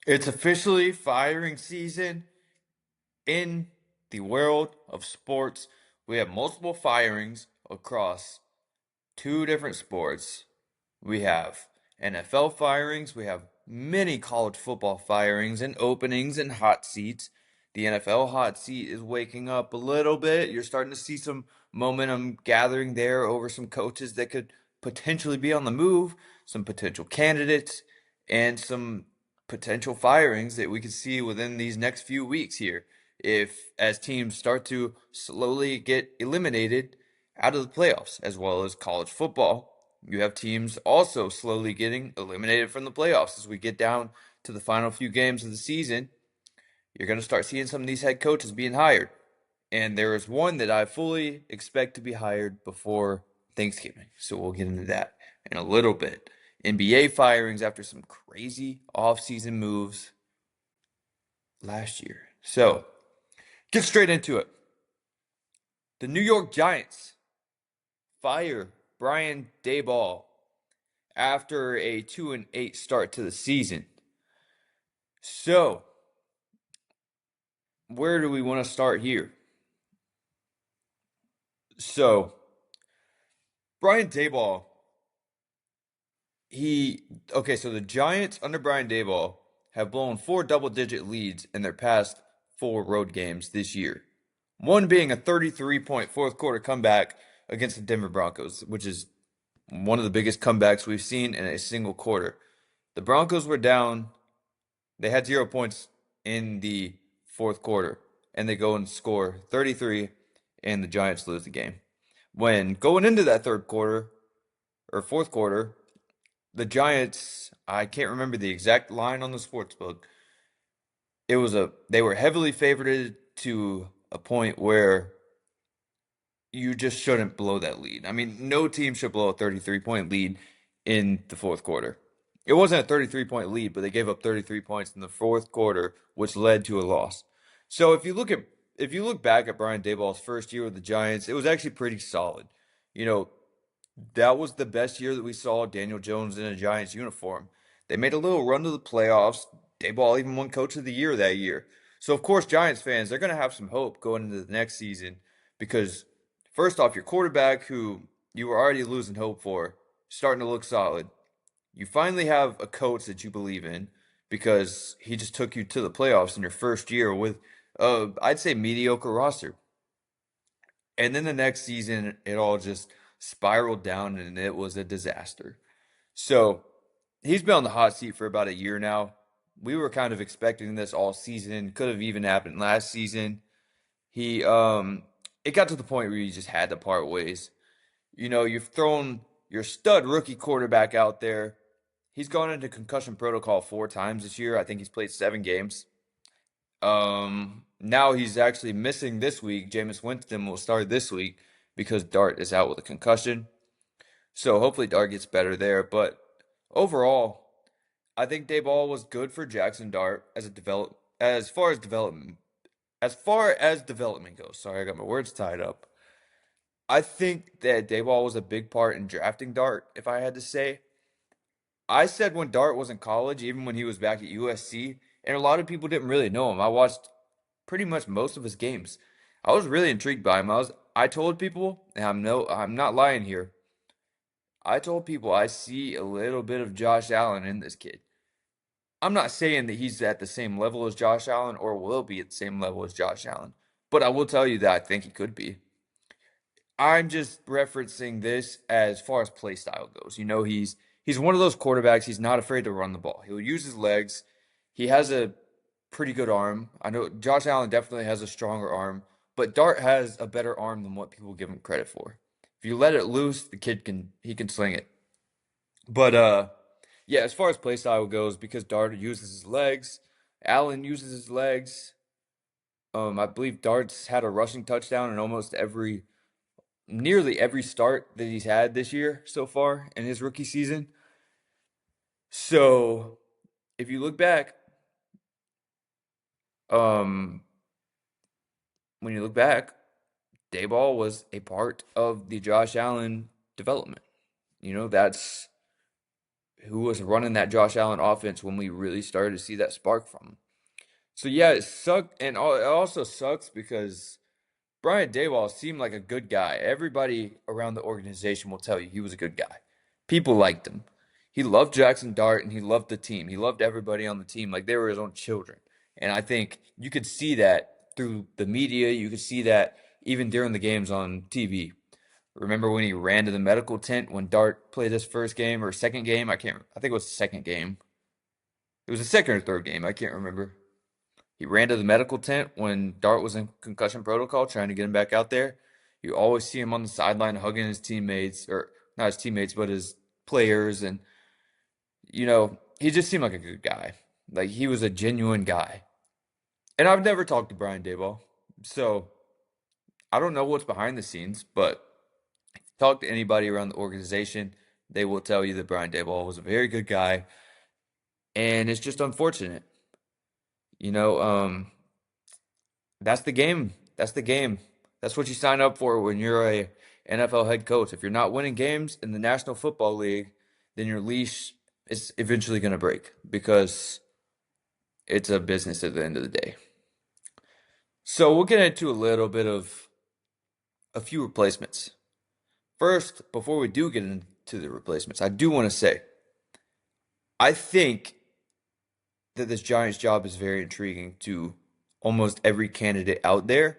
It's officially firing season in the world of sports. We have multiple firings across two different sports. We have NFL firings, we have many college football firings and openings and hot seats. The NFL hot seat is waking up a little bit. You're starting to see some momentum gathering there over some coaches that could potentially be on the move, some potential candidates, and some potential firings that we could see within these next few weeks here. If as teams start to slowly get eliminated out of the playoffs, as well as college football, you have teams also slowly getting eliminated from the playoffs as we get down to the final few games of the season. You're going to start seeing some of these head coaches being hired. And there is one that I fully expect to be hired before Thanksgiving. So we'll get into that in a little bit. NBA firings after some crazy offseason moves last year. So get straight into it. The New York Giants fire Brian Daboll after a 2-8 start to the season. So, where do we want to start here? So, Brian Daboll, so the Giants under Brian Daboll have blown four double-digit leads in their past four road games this year. One being a 33-point fourth quarter comeback against the Denver Broncos, which is one of the biggest comebacks we've seen in a single quarter. The Broncos were down. They had 0 points in the fourth quarter, and they go and score 33, and the Giants lose the game. When going into that third quarter or fourth quarter, the Giants, I can't remember the exact line on the sports book. They were heavily favored to a point where you just shouldn't blow that lead. I mean, no team should blow a 33-point lead in the fourth quarter. It wasn't a 33-point lead, but they gave up 33 points in the fourth quarter, which led to a loss. So if you look back at Brian Daboll's first year with the Giants, it was actually pretty solid. You know, that was the best year that we saw Daniel Jones in a Giants uniform. They made a little run to the playoffs. Daboll even won Coach of the Year that year. So of course, Giants fans, they're going to have some hope going into the next season because first off, your quarterback, who you were already losing hope for, starting to look solid. You finally have a coach that you believe in because he just took you to the playoffs in your first year with, I'd say, mediocre roster. And then the next season, it all just spiraled down and it was a disaster. So he's been on the hot seat for about a year now. We were kind of expecting this all season. Could have even happened last season. He it got to the point where you just had to part ways. You know, you've thrown your stud rookie quarterback out there. He's gone into concussion protocol four times this year. I think he's played 7 games. Now he's actually missing this week. Jameis Winston will start this week because Dart is out with a concussion. So hopefully Dart gets better there. But overall, I think Dayball was good for Jackson Dart as far as development goes. Sorry, I got my words tied up. I think that Dayball was a big part in drafting Dart, if I had to say. I said when Dart was in college, even when he was back at USC, and a lot of people didn't really know him. I watched pretty much most of his games. I was really intrigued by him. I told people, and I'm not lying here. I told people I see a little bit of Josh Allen in this kid. I'm not saying that he's at the same level as Josh Allen or will be at the same level as Josh Allen, but I will tell you that I think he could be. I'm just referencing this as far as play style goes. You know, he's one of those quarterbacks. He's not afraid to run the ball. He'll use his legs. He has a pretty good arm. I know Josh Allen definitely has a stronger arm, but Dart has a better arm than what people give him credit for. If you let it loose, the kid can sling it. But yeah, as far as play style goes, because Dart uses his legs, Allen uses his legs. I believe Dart's had a rushing touchdown in nearly every start that he's had this year so far in his rookie season. So if you look back, um, when you look back, Dayball was a part of the Josh Allen development. You know, who was running that Josh Allen offense when we really started to see that spark from him. So yeah, it sucked, and it also sucks because Brian Daboll seemed like a good guy. Everybody around the organization will tell you he was a good guy. People liked him. He loved Jackson Dart and he loved the team. He loved everybody on the team like they were his own children. And I think you could see that through the media. You could see that even during the games on TV. Remember when he ran to the medical tent when Dart played his first game or second game? I think it was the second game. It was the second or third game. I can't remember. He ran to the medical tent when Dart was in concussion protocol, trying to get him back out there. You always see him on the sideline hugging his teammates, or not his teammates, but his players. And, he just seemed like a good guy. Like he was a genuine guy. And I've never talked to Brian Daboll. So I don't know what's behind the scenes, but talk to anybody around the organization. They will tell you that Brian Daboll was a very good guy. And it's just unfortunate. You know, um, That's the game. That's the game. That's what you sign up for when you're a NFL head coach. If you're not winning games in the National Football League, then your leash is eventually going to break because it's a business at the end of the day. So we'll get into a little bit of a few replacements. First, before we do get into the replacements, I do want to say I think that this Giants job is very intriguing to almost every candidate out there.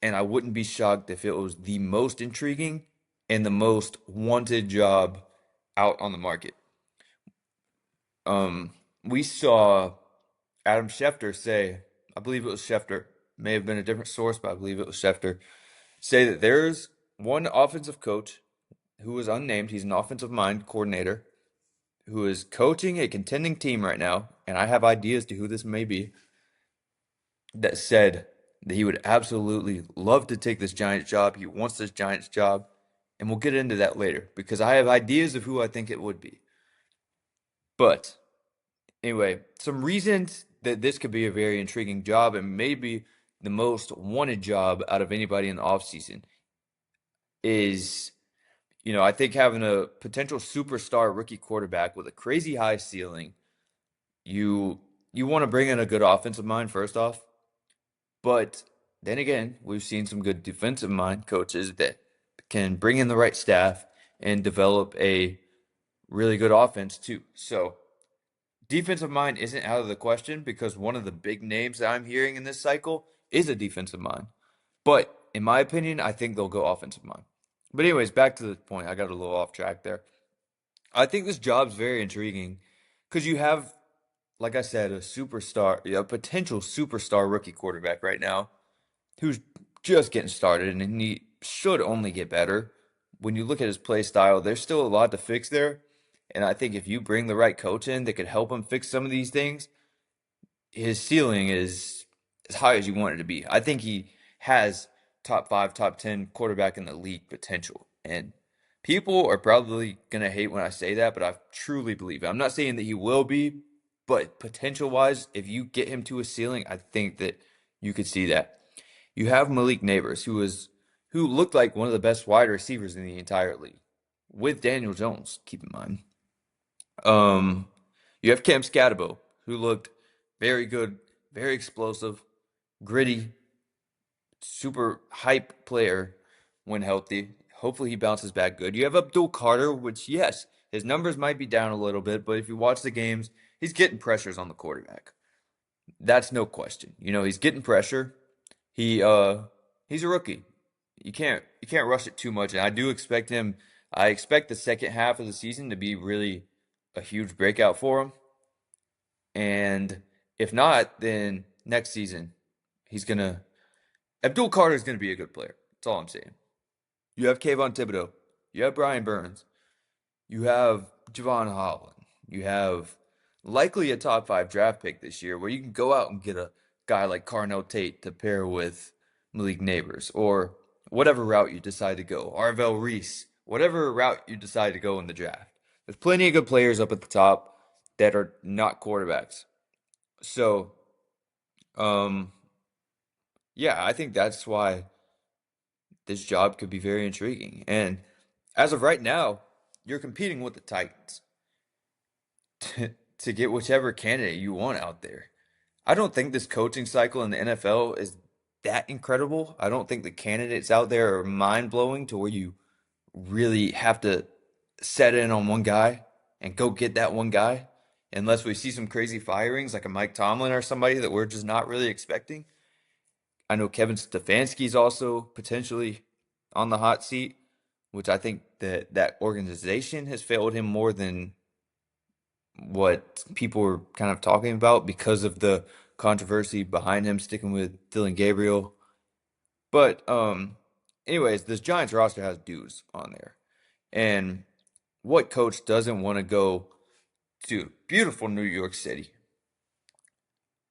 And I wouldn't be shocked if it was the most intriguing and the most wanted job out on the market. We saw Adam Schefter say, I believe it was Schefter, may have been a different source, but I believe it was Schefter, say that there's one offensive coach who is unnamed. He's an offensive mind coordinator who is coaching a contending team right now, and I have ideas to who this may be, that said that he would absolutely love to take this Giants job. He wants this Giants job, and we'll get into that later because I have ideas of who I think it would be. But anyway, some reasons that this could be a very intriguing job and maybe the most wanted job out of anybody in the offseason is, I think having a potential superstar rookie quarterback with a crazy high ceiling, you you want to bring in a good offensive mind first off. But then again, we've seen some good defensive mind coaches that can bring in the right staff and develop a really good offense too. So defensive mind isn't out of the question because one of the big names that I'm hearing in this cycle is a defensive mind. But in my opinion, I think they'll go offensive mind. But anyways, back to the point. I got a little off track there. I think this job's very intriguing because you have, like I said, a superstar, a potential superstar rookie quarterback right now who's just getting started and he should only get better. When you look at his play style, there's still a lot to fix there. And I think if you bring the right coach in that could help him fix some of these things, his ceiling is as high as you want it to be. I think he has top five, top 10 quarterback in the league potential. And people are probably going to hate when I say that, but I truly believe it. I'm not saying that he will be, but potential wise, if you get him to a ceiling, I think that you could see that. You have Malik Neighbors, who looked like one of the best wide receivers in the entire league, with Daniel Jones, keep in mind. Um, you have Cam Scatabo, who looked very good, very explosive, gritty, super hype player when healthy. Hopefully he bounces back good. You have Abdul Carter, which yes, his numbers might be down a little bit, but if you watch the games, he's getting pressures on the quarterback. That's no question. He's getting pressure. He he's a rookie. You can't rush it too much. And I expect the second half of the season to be really a huge breakout for him. And if not, then next season he's gonna Abdul Carter is gonna be a good player. That's all I'm saying. You have Kayvon Thibodeau. You have Brian Burns. You have Javon Holland. You have likely a top five draft pick this year where you can go out and get a guy like Carnell Tate to pair with Malik Neighbors or whatever route you decide to go. Arvell Reese, whatever route you decide to go in the draft. There's plenty of good players up at the top that are not quarterbacks. So, um, yeah, I think that's why this job could be very intriguing. And as of right now, you're competing with the Titans. to get whichever candidate you want out there. I don't think this coaching cycle in the NFL is that incredible. I don't think the candidates out there are mind blowing to where you really have to set in on one guy and go get that one guy, unless we see some crazy firings like a Mike Tomlin or somebody that we're just not really expecting. I know Kevin Stefanski's also potentially on the hot seat, which I think that that organization has failed him more than what people were kind of talking about because of the controversy behind him sticking with Dylan Gabriel. But anyways, this Giants roster has dudes on there. And what coach doesn't want to go to beautiful New York City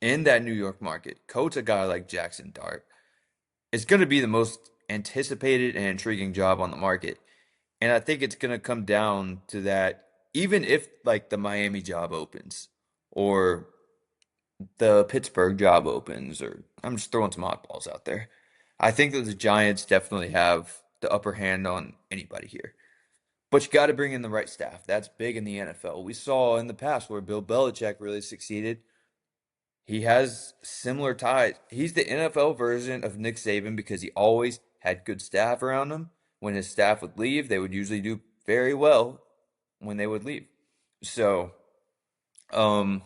in that New York market, coach a guy like Jackson Dart? It's going to be the most anticipated and intriguing job on the market. And I think it's going to come down to that, even if like the Miami job opens or the Pittsburgh job opens, or I'm just throwing some oddballs out there. I think that the Giants definitely have the upper hand on anybody here. But you got to bring in the right staff. That's big in the NFL. We saw in the past where Bill Belichick really succeeded. He has similar ties. He's the NFL version of Nick Saban because he always had good staff around him. When his staff would leave, they would usually do very well when they would leave. So, um,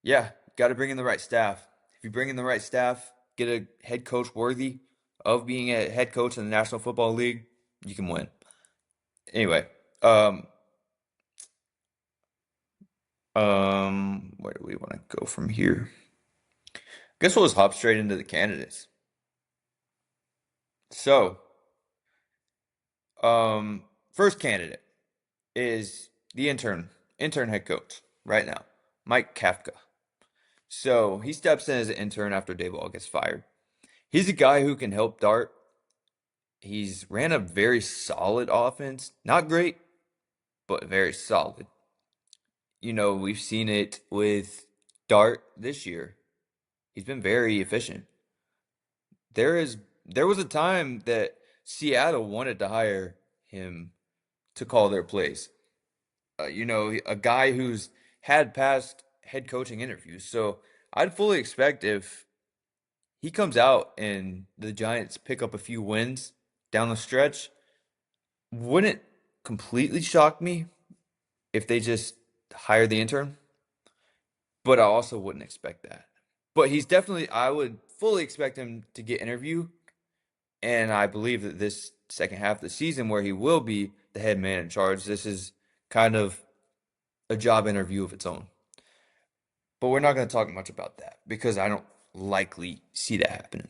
yeah, got to bring in the right staff. If you bring in the right staff, get a head coach worthy of being a head coach in the National Football League, you can win. Anyway, um, where do we want to go from here? Guess we'll just hop straight into the candidates. So, first candidate is the intern head coach right now, Mike Kafka. So he steps in as an intern after Daboll gets fired. He's a guy who can help Dart. He's ran a very solid offense. Not great, but very solid. You know, we've seen it with Dart this year. He's been very efficient. There is there was a time that Seattle wanted to hire him to call their plays. You know, a guy who's had past head coaching interviews. So I'd fully expect if he comes out and the Giants pick up a few wins down the stretch, wouldn't completely shock me if they just hire the intern, but I also wouldn't expect that. But he's definitely, I would fully expect him to get interviewed, and I believe that this second half of the season where he will be the head man in charge, this is kind of a job interview of its own. But we're not going to talk much about that because I don't likely see that happening.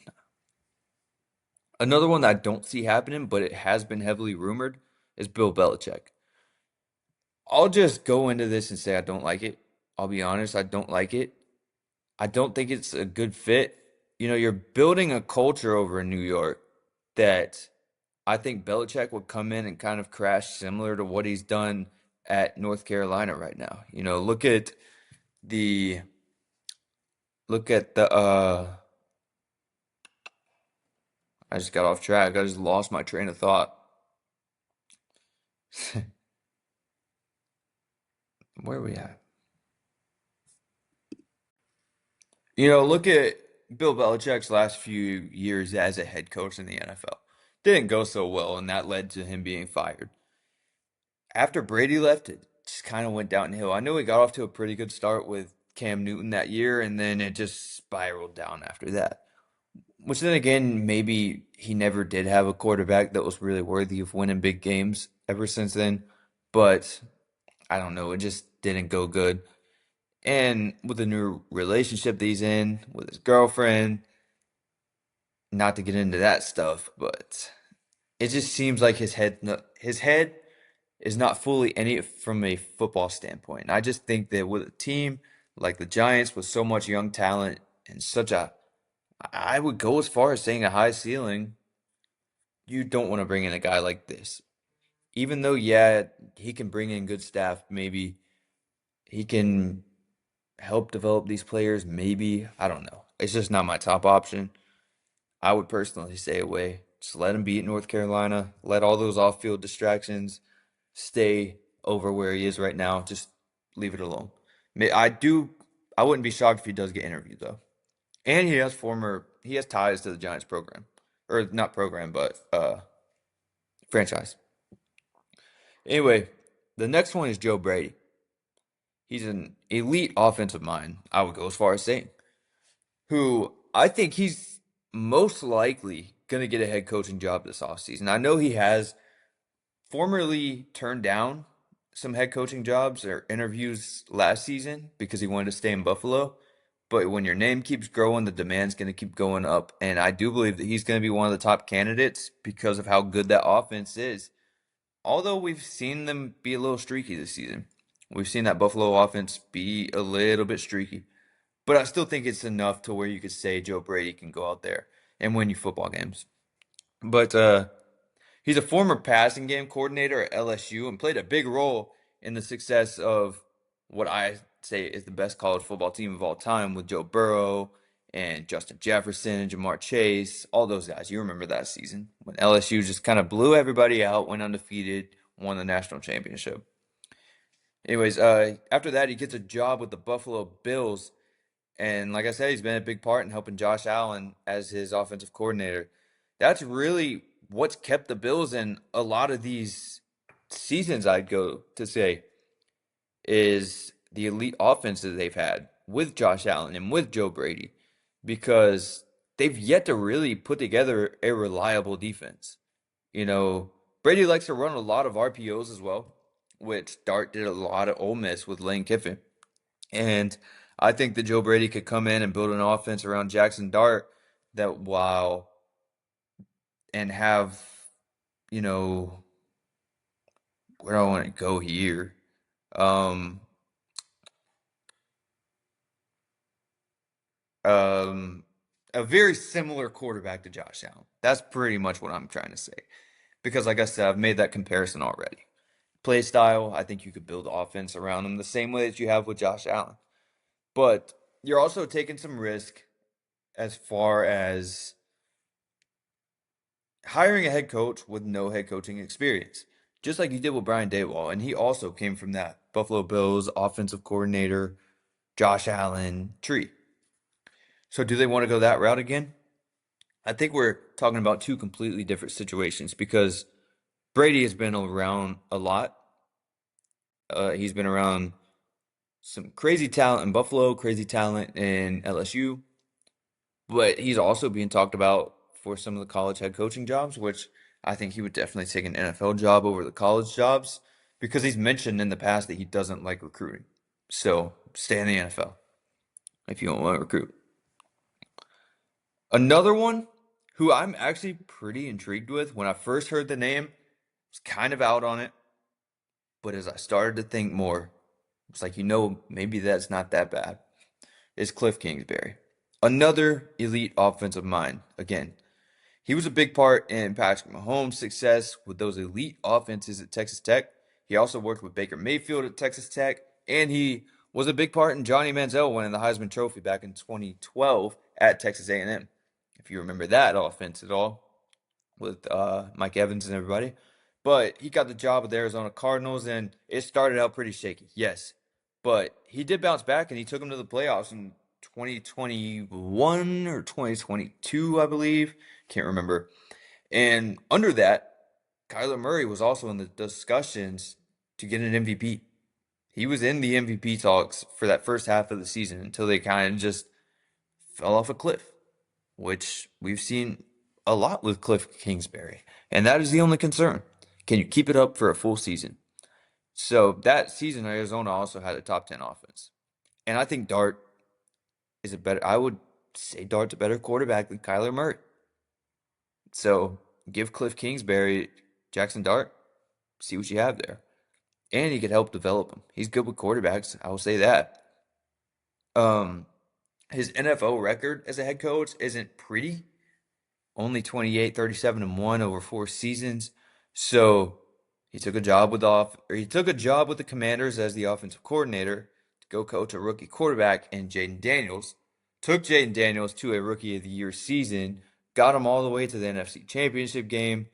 Another one that I don't see happening, but it has been heavily rumored, is Bill Belichick. I'll just go into this and say I don't like it. I'll be honest, I don't like it. I don't think it's a good fit. You know, you're building a culture over in New York that I think Belichick would come in and kind of crash similar to what he's done at North Carolina right now. You know, the look at the I just got off track. I just lost my train of thought. Where are we at? You know, look at Bill Belichick's last few years as a head coach in the NFL. Didn't go so well, and that led to him being fired. After Brady left, it just kind of went downhill. I know he got off to a pretty good start with Cam Newton that year, and then it just spiraled down after that. Which then again, maybe he never did have a quarterback that was really worthy of winning big games ever since then. But I don't know, it just didn't go good. And with the new relationship that he's in with his girlfriend, not to get into that stuff, but it just seems like his head is not fully in it from a football standpoint. And I just think that with a team like the Giants with so much young talent and such a, I would go as far as saying a high ceiling, you don't want to bring in a guy like this. Even though, yeah, he can bring in good staff, maybe he can help develop these players, maybe. I don't know. It's just not my top option. I would personally stay away. Just let him be at North Carolina. Let all those off-field distractions stay over where he is right now. Just leave it alone. I wouldn't be shocked if he does get interviewed though. And he has ties to the Giants program. Or not program, but franchise. Anyway, the next one is Joe Brady. He's an elite offensive mind, I would go as far as saying, who I think he's most likely going to get a head coaching job this offseason. I know he has formerly turned down some head coaching jobs or interviews last season because he wanted to stay in Buffalo. But when your name keeps growing, the demand's going to keep going up. And I do believe that he's going to be one of the top candidates because of how good that offense is. Although we've seen them be a little streaky this season. We've seen that Buffalo offense be a little bit streaky. But I still think it's enough to where you could say Joe Brady can go out there and win you football games. But he's a former passing game coordinator at LSU and played a big role in the success of what I say is the best college football team of all time with Joe Burrow and Justin Jefferson and Jamar Chase, all those guys. You remember that season when LSU just kind of blew everybody out, went undefeated, won the national championship. Anyways, after that, he gets a job with the Buffalo Bills. And like I said, he's been a big part in helping Josh Allen as his offensive coordinator. That's really what's kept the Bills in a lot of these seasons, I'd go to say, is the elite offense that they've had with Josh Allen and with Joe Brady, because they've yet to really put together a reliable defense. You know, Brady likes to run a lot of RPOs as well, which Dart did a lot at Ole Miss with Lane Kiffin. And I think that Joe Brady could come in and build an offense around Jackson Dart that and have, you know, where do I want to go here? Um, um, a very similar quarterback to Josh Allen. That's pretty much what I'm trying to say. Because, like I said, I've made that comparison already. Play style, I think you could build offense around him the same way that you have with Josh Allen. But you're also taking some risk as far as hiring a head coach with no head coaching experience, just like you did with Brian Daboll. And he also came from that Buffalo Bills offensive coordinator, Josh Allen tree. So do they want to go that route again? I think we're talking about two completely different situations because Brady has been around a lot. He's been around some crazy talent in Buffalo, crazy talent in LSU, but he's also being talked about for some of the college head coaching jobs, which I think he would definitely take an NFL job over the college jobs because he's mentioned in the past that he doesn't like recruiting. So stay in the NFL if you don't want to recruit. Another one who I'm actually pretty intrigued with when I first heard the name, was kind of out on it, but as I started to think more, it's like, maybe that's not that bad, is Cliff Kingsbury. Another elite offensive mind. Again, he was a big part in Patrick Mahomes' success with those elite offenses at Texas Tech. He also worked with Baker Mayfield at Texas Tech, and he was a big part in Johnny Manziel winning the Heisman Trophy back in 2012 at Texas A&M. If you remember that offense at all, with Mike Evans and everybody. But he got the job with the Arizona Cardinals, and it started out pretty shaky, yes. But he did bounce back, and he took them to the playoffs in 2021 or 2022, I believe. Can't remember. And under that, Kyler Murray was also in the discussions to get an MVP. He was in the MVP talks for that first half of the season until they kind of just fell off a cliff, which we've seen a lot with Cliff Kingsbury. And that is the only concern. Can you keep it up for a full season? So that season, Arizona also had a top 10 offense. And I think I would say Dart's a better quarterback than Kyler Murray. So give Cliff Kingsbury Jackson Dart, see what you have there. And he could help develop him. He's good with quarterbacks, I will say that. His NFL record as a head coach isn't pretty. Only 28, 37, and 1 over 4 seasons. So he took a job with the Commanders as the offensive coordinator to go coach a rookie quarterback in Jaden Daniels. Took Jaden Daniels to a Rookie of the Year season, got him all the way to the NFC Championship game.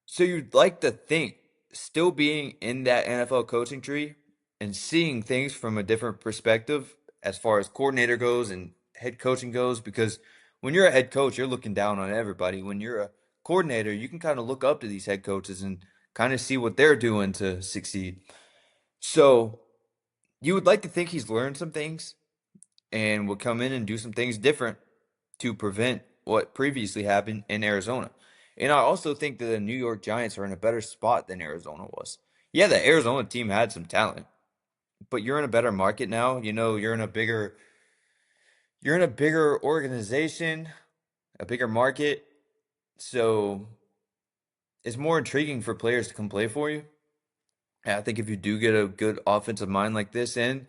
So you'd like to think, still being in that NFL coaching tree, and seeing things from a different perspective as far as coordinator goes and head coaching goes. Because when you're a head coach, you're looking down on everybody. When you're a coordinator, you can kind of look up to these head coaches and kind of see what they're doing to succeed. So you would like to think he's learned some things and will come in and do some things different to prevent what previously happened in Arizona. And I also think that the New York Giants are in a better spot than Arizona was. Yeah, the Arizona team had some talent, but you're in a better market now. You know, you're in a bigger organization, a bigger market, so it's more intriguing for players to come play for you. And I think if you do get a good offensive mind like this in,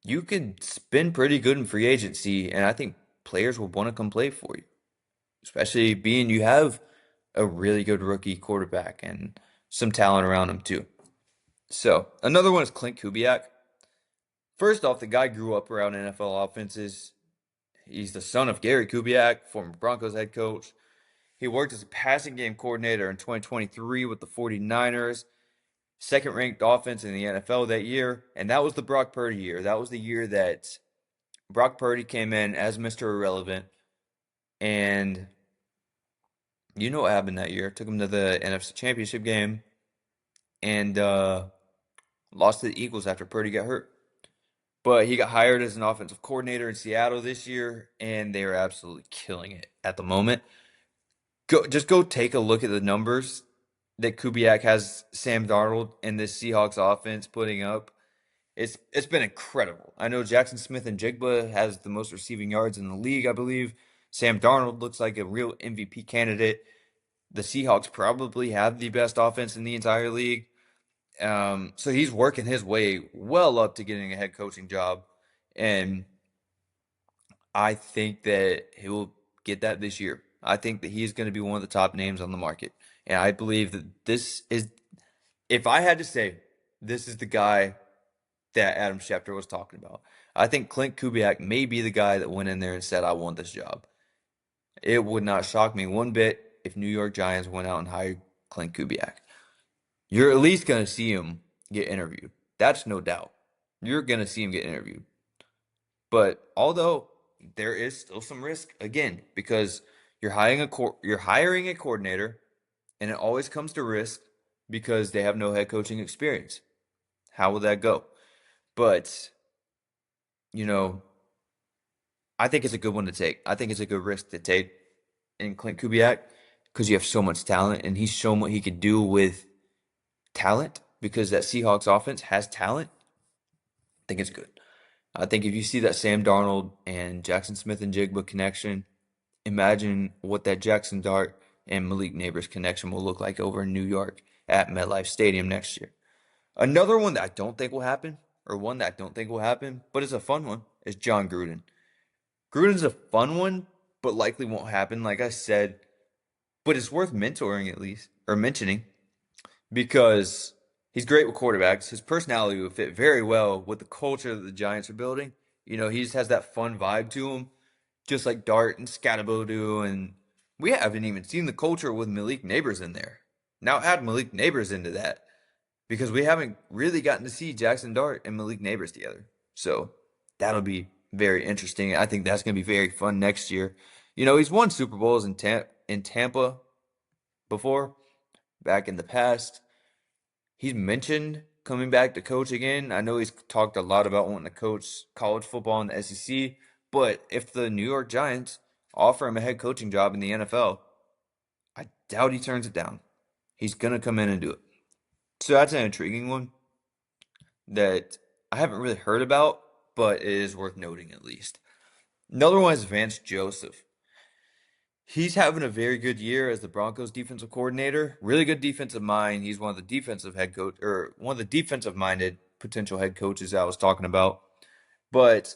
you can spend pretty good in free agency, and I think players will want to come play for you, especially being you have a really good rookie quarterback and some talent around him too. So another one is Clint Kubiak. First off, the guy grew up around NFL offenses. He's the son of Gary Kubiak, former Broncos head coach. He worked as a passing game coordinator in 2023 with the 49ers, second ranked offense in the NFL that year. And that was the Brock Purdy year. That was the year that Brock Purdy came in as Mr. Irrelevant. And you know what happened that year. Took him to the NFC Championship game and lost to the Eagles after Purdy got hurt. But he got hired as an offensive coordinator in Seattle this year, and they are absolutely killing it at the moment. Go take a look at the numbers that Kubiak has Sam Darnold and this Seahawks offense putting up. It's been incredible. I know Jackson Smith and Jigba has the most receiving yards in the league, I believe. Sam Darnold looks like a real MVP candidate. The Seahawks probably have the best offense in the entire league. So he's working his way well up to getting a head coaching job. And I think that he will get that this year. I think that he's going to be one of the top names on the market. And I believe that this is, if I had to say, this is the guy that Adam Schefter was talking about. I think Clint Kubiak may be the guy that went in there and said, I want this job. It would not shock me one bit if New York Giants went out and hired Clint Kubiak. You're at least going to see him get interviewed. That's no doubt. You're going to see him get interviewed. But although there is still some risk again because you're hiring a coordinator and it always comes to risk because they have no head coaching experience. How will that go? But you know, I think it's a good one to take. I think it's a good risk to take in Clint Kubiak because you have so much talent and he's shown what he could do with talent because that Seahawks offense has talent. I think it's good. I think if you see that Sam Darnold and Jackson Smith and Jigba connection, imagine what that Jackson Dart and Malik Neighbors connection will look like over in New York at MetLife Stadium next year. Another one that I don't think will happen, or one that I don't think will happen, but it's a fun one, is John Gruden. Gruden's a fun one, but likely won't happen, like I said, but it's worth mentoring at least, or mentioning, because he's great with quarterbacks. His personality would fit very well with the culture that the Giants are building. You know, he just has that fun vibe to him, just like Dart and Scatabo do. And we haven't even seen the culture with Malik Neighbors in there. Now add Malik Neighbors into that because we haven't really gotten to see Jackson Dart and Malik Neighbors together. So that'll be very interesting. I think that's going to be very fun next year. You know, he's won Super Bowls in Tampa before, back in the past. He's mentioned coming back to coach again. I know he's talked a lot about wanting to coach college football in the SEC, but if the New York Giants offer him a head coaching job in the NFL, I doubt he turns it down. He's going to come in and do it. So that's an intriguing one that I haven't really heard about, but it is worth noting at least. Another one is Vance Joseph. He's having a very good year as the Broncos defensive coordinator. Really good defensive mind. He's one of the defensive head coach or one of the defensive minded potential head coaches I was talking about. But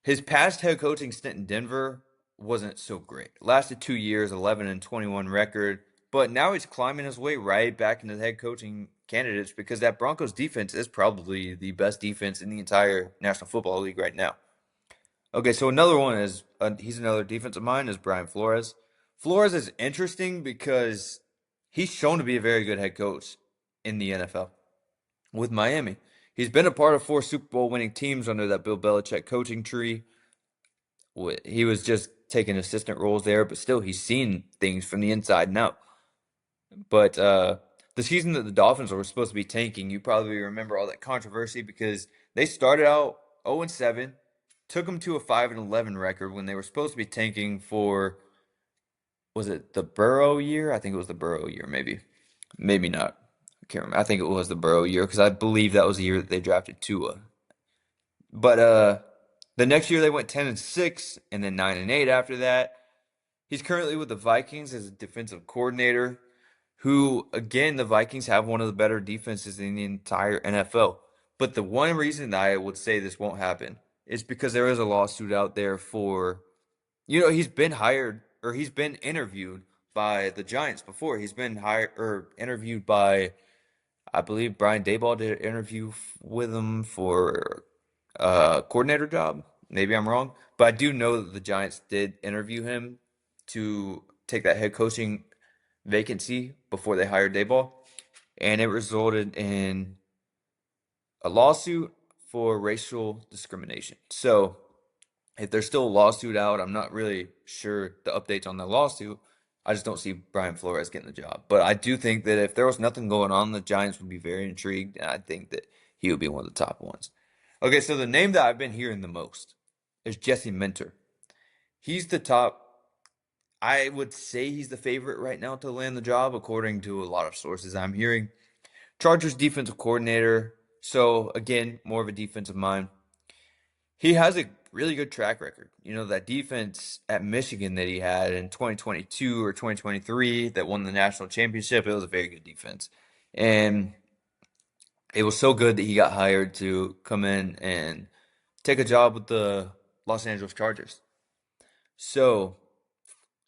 his past head coaching stint in Denver wasn't so great. Lasted 2 years, 11-21 record. But now he's climbing his way right back into the head coaching candidates because that Broncos defense is probably the best defense in the entire National Football League right now. Okay, so another one is he's another defensive mind is Brian Flores. Flores is interesting because he's shown to be a very good head coach in the NFL with Miami. He's been a part of 4 Super Bowl winning teams under that Bill Belichick coaching tree. He was just taking assistant roles there, but still, he's seen things from the inside and out. But the season that the Dolphins were supposed to be tanking, you probably remember all that controversy because they started out 0-7, took them to a 5-11 record when they were supposed to be tanking for, was it the Burrow year? I think it was the Burrow year, maybe. Maybe not. I can't remember. I think it was the Burrow year because I believe that was the year that they drafted Tua. But the next year they went 10-6 and then 9-8 after that. He's currently with the Vikings as a defensive coordinator, who, again, the Vikings have one of the better defenses in the entire NFL. But the one reason that I would say this won't happen is because there is a lawsuit out there for, he's been hired or he's been interviewed by the Giants before. He's been hired or interviewed by, I believe Brian Daboll did an interview with him for a coordinator job. Maybe I'm wrong, but I do know that the Giants did interview him to take that head coaching vacancy before they hired Daboll, and it resulted in a lawsuit for racial discrimination. So, if there's still a lawsuit out, I'm not really sure the updates on the lawsuit. I just don't see Brian Flores getting the job. But I do think that if there was nothing going on, the Giants would be very intrigued, and I think that he would be one of the top ones. Okay, so the name that I've been hearing the most is Jesse Minter. He's the top. I would say he's the favorite right now to land the job, according to a lot of sources I'm hearing. Chargers defensive coordinator. So, again, more of a defensive mind. He has a really good track record. That defense at Michigan that he had in 2022 or 2023 that won the national championship, it was a very good defense. And it was so good that he got hired to come in and take a job with the Los Angeles Chargers. So,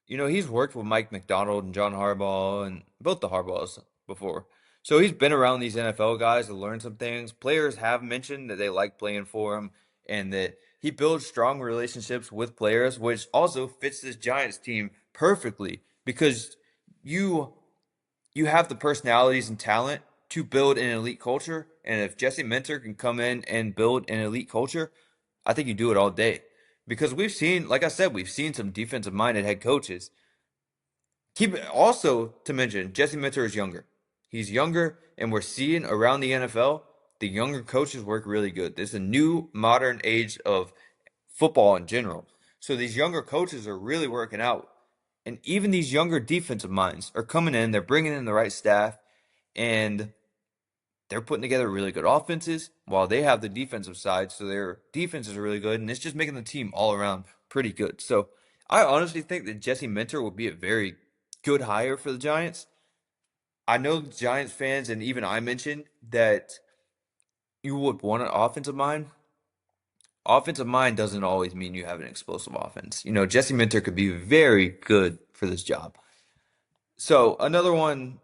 he's worked with Mike McDonald and John Harbaugh and both the Harbaughs before. So he's been around these NFL guys to learn some things. Players have mentioned that they like playing for him and that he builds strong relationships with players, which also fits this Giants team perfectly because you you have the personalities and talent to build an elite culture. And if Jesse Minter can come in and build an elite culture, I think you do it all day. Because we've seen, like I said, we've seen some defensive minded head coaches. Keep also to mention, Jesse Minter is younger. He's younger, and we're seeing around the NFL, the younger coaches work really good. There's a new modern age of football in general. So these younger coaches are really working out. And even these younger defensive minds are coming in, they're bringing in the right staff, and they're putting together really good offenses while they have the defensive side. So their defenses are really good, and it's just making the team all around pretty good. So I honestly think that Jesse Minter will be a very good hire for the Giants. I know Giants fans, and even I mentioned that you would want an offensive mind. Offensive mind doesn't always mean you have an explosive offense. Jesse Minter could be very good for this job. So another one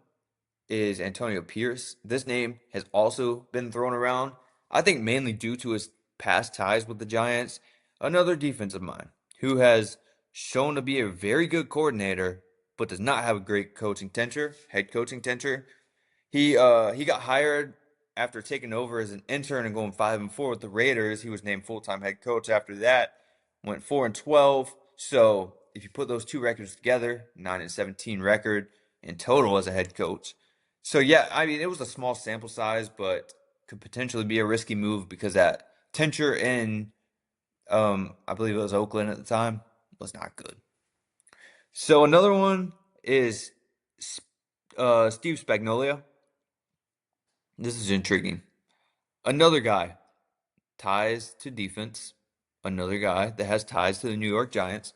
is Antonio Pierce. This name has also been thrown around, I think mainly due to his past ties with the Giants. Another defensive mind who has shown to be a very good coordinator, but does not have a great head coaching tenure. He got hired after taking over as an intern and going 5-4 with the Raiders. He was named full-time head coach after that. Went 4-12. So if you put those two records together, 9-17 record in total as a head coach. So yeah, I mean it was a small sample size, but could potentially be a risky move because that tenure in I believe it was Oakland at the time was not good. So another one is Steve Spagnuolo. This is intriguing. Another guy, ties to defense. Another guy that has ties to the New York Giants.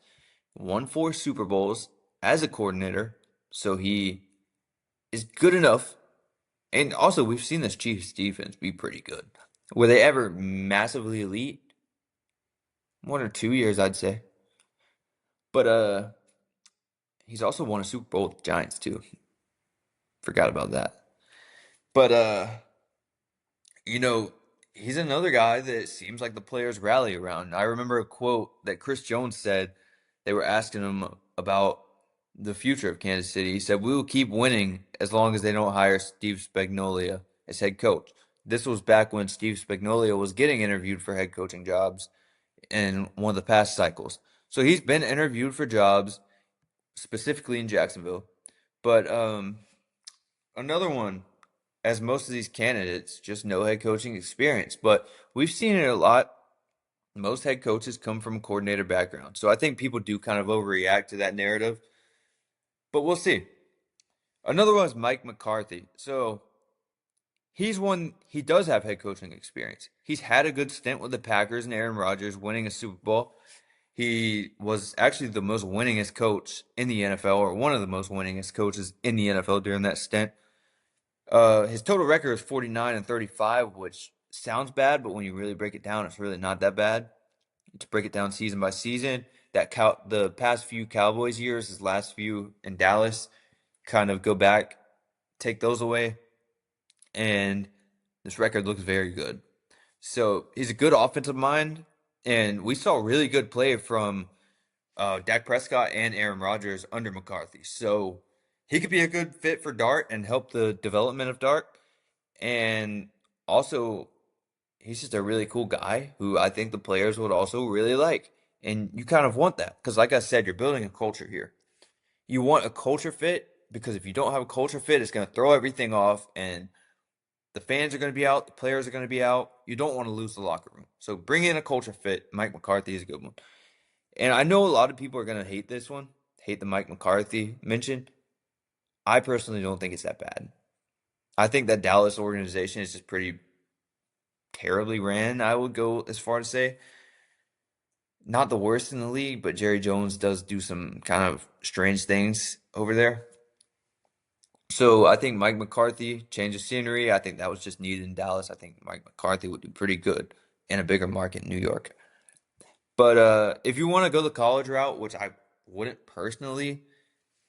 Won 4 Super Bowls as a coordinator. So he is good enough. And also, we've seen this Chiefs defense be pretty good. Were they ever massively elite? 1 or 2 years, I'd say. But he's also won a Super Bowl with the Giants too. Forgot about that. But you know, he's another guy that seems like the players rally around. I remember a quote that Chris Jones said. They were asking him about the future of Kansas City. He said, "We will keep winning as long as they don't hire Steve Spagnuolo as head coach." This was back when Steve Spagnuolo was getting interviewed for head coaching jobs in one of the past cycles. So he's been interviewed for jobs specifically in Jacksonville. But another one, as most of these candidates, just no head coaching experience. But we've seen it a lot. Most head coaches come from a coordinator background. So I think people do kind of overreact to that narrative. But we'll see. Another one is Mike McCarthy. So he does have head coaching experience. He's had a good stint with the Packers and Aaron Rodgers winning a Super Bowl. He was actually the most winningest coach in the NFL, or one of the most winningest coaches in the NFL during that stint. His total record is 49-35, which sounds bad, but when you really break it down, it's really not that bad. To break it down season by season, the past few Cowboys years, his last few in Dallas, kind of go back, take those away, and this record looks very good. So he's a good offensive mind, and we saw really good play from Dak Prescott and Aaron Rodgers under McCarthy. So he could be a good fit for Dart and help the development of Dart. And also, he's just a really cool guy who I think the players would also really like. And you kind of want that because, like I said, you're building a culture here. You want a culture fit because if you don't have a culture fit, it's going to throw everything off, and the fans are going to be out, the players are going to be out. You don't want to lose the locker room. So bring in a culture fit. Mike McCarthy is a good one. And I know a lot of people are going to hate this one, hate the Mike McCarthy mention. I personally don't think it's that bad. I think that Dallas organization is just pretty terribly ran, I would go as far to say. Not the worst in the league, but Jerry Jones does do some kind of strange things over there. So I think Mike McCarthy, change of scenery. I think that was just needed in Dallas. I think Mike McCarthy would do pretty good in a bigger market in New York. But if you want to go the college route, which I wouldn't personally,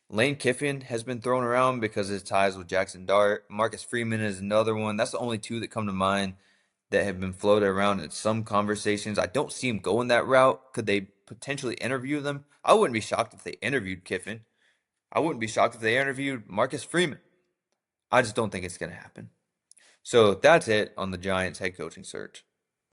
Lane Kiffin has been thrown around because of his ties with Jackson Dart. Marcus Freeman is another one. That's the only two that come to mind that have been floated around in some conversations. I don't see him going that route. Could they potentially interview them? I wouldn't be shocked if they interviewed Kiffin. I wouldn't be shocked if they interviewed Marcus Freeman. I just don't think it's going to happen. So that's it on the Giants head coaching search.